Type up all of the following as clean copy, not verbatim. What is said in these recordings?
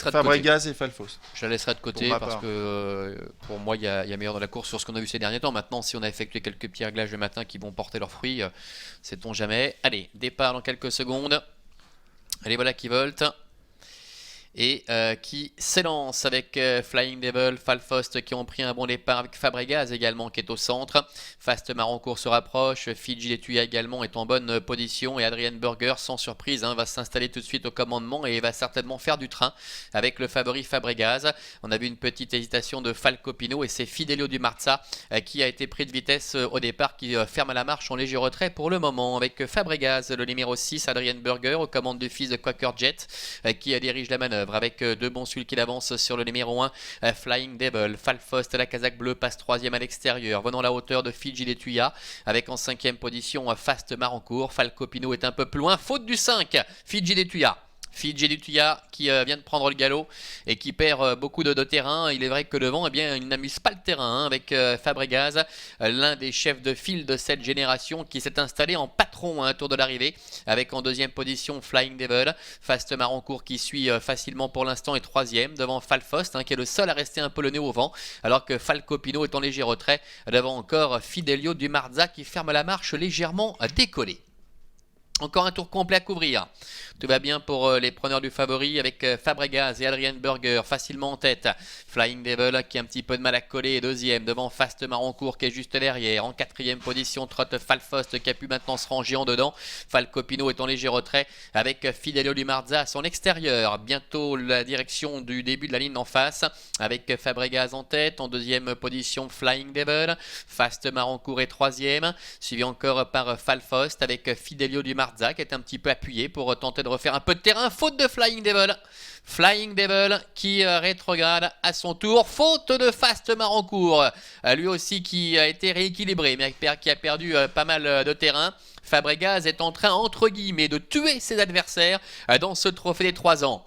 laisserai de côté. Fabregas et Falfos. Je la laisserai de côté parce que pour moi, il y a meilleur dans la course sur ce qu'on a vu ces derniers temps. Maintenant, si on a effectué quelques petits réglages le matin qui vont porter leurs fruits, sait-on jamais. Allez, départ dans quelques secondes. Allez, voilà qui volte. Et qui s'élance avec Flying Devil, Falfost qui ont pris un bon départ avec Fabregas également qui est au centre. Fast Marancourt se rapproche, Fidji Letuya également est en bonne position et Adrian Burger sans surprise va s'installer tout de suite au commandement et va certainement faire du train avec le favori Fabregas. On a vu une petite hésitation de Falco Pino et c'est Fidelio Di Marza qui a été pris de vitesse au départ qui ferme la marche en léger retrait pour le moment avec Fabregas, le numéro 6 Adrian Burger aux commandes du fils de Quaker Jet qui dirige la manœuvre avec deux bons celui qui avance sur le numéro 1 Flying Devil. Falfost la casaque bleue passe 3ème à l'extérieur venant la hauteur de Fidji Letuya avec en 5ème position Fast Marancourt. Falco Pino est un peu plus loin, faute du 5 Fidji Letuya. Fidji Letuya qui vient de prendre le galop et qui perd beaucoup de terrain. Il est vrai que devant, il n'amuse pas le terrain avec Fabregas, l'un des chefs de file de cette génération qui s'est installé en patron à un tour de l'arrivée avec en 2ème position Flying Devil. Fast Marancourt qui suit facilement pour l'instant est 3ème devant Falfost qui est le seul à rester un peu le nez au vent alors que Falco Pino est en léger retrait devant encore Fidelio Di Marza qui ferme la marche légèrement décollée. Encore un tour complet à couvrir. Tout va bien pour les preneurs du favori avec Fabregas et Adrian Burger facilement en tête. Flying Devil qui a un petit peu de mal à coller 2ème devant Fast Marancourt qui est juste derrière. En 4ème position trotte Falfost qui a pu maintenant se ranger en dedans. Falco Pino est en léger retrait avec Fidelio Di Marza à son extérieur. Bientôt la direction du début de la ligne en face avec Fabregas en tête. En 2ème position Flying Devil. Fast Marancourt est 3ème. Suivi encore par Falfost avec Fidelio Di Marza qui est un petit peu appuyé pour tenter de refaire un peu de terrain, faute de Flying Devil. Flying Devil qui rétrograde à son tour, faute de Fast Marancourt, lui aussi qui a été rééquilibré mais qui a perdu pas mal de terrain. Fabregas est en train entre guillemets de tuer ses adversaires dans ce trophée des 3 ans.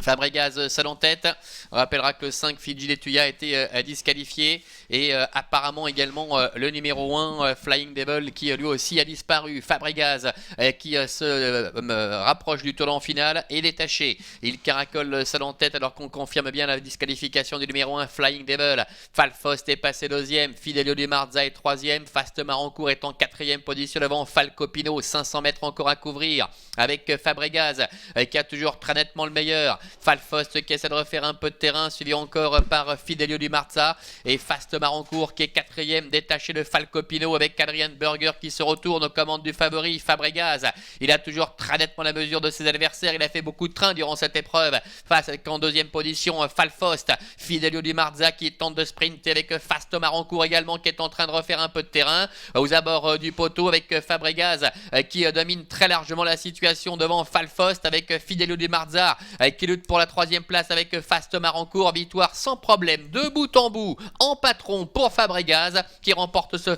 Fabregas seul en tête. On rappellera que le 5 Fidji Letuya a été disqualifié et apparemment également le numéro 1 Flying Devil qui lui aussi a disparu. Fabregas qui se rapproche du tournant final est détaché. Il caracole seul en tête alors qu'on confirme bien la disqualification du numéro 1 Flying Devil. Falfost est passé 2ème, Fidelio Di Marza est 3ème, Fast Marancourt est en 4ème position devant Falco Pino, 500 mètres encore à couvrir avec Fabregas qui a toujours très nettement le meilleur. Falfost qui essaie de refaire un peu de terrain, suivi encore par Fidelio Di Marza et Fast Marancourt qui est 4ème, détaché de Falco Pino avec Adrian Burger qui se retourne aux commandes du favori Fabregas. Il a toujours très nettement la mesure de ses adversaires, il a fait beaucoup de train durant cette épreuve face en 2ème position Falfost, Fidelio Di Marza qui tente de sprinter avec Fast Marancourt également qui est en train de refaire un peu de terrain aux abords du poteau avec Fabregas qui domine très largement la situation devant Falfost avec Fidelio Di Marza qui lutte pour la 3ème place avec Fast Marancourt. Victoire sans problème de bout en bout en patron pour Fabregas qui remporte ce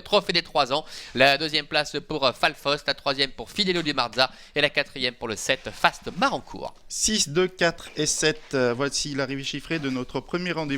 trophée des 3 ans. La 2ème place pour Falfost, la 3ème pour Fidelio Di Marza et la 4ème pour le 7 Fast Marancourt. 6, 2, 4 et 7. Voici l'arrivée chiffrée de notre premier rendez-vous.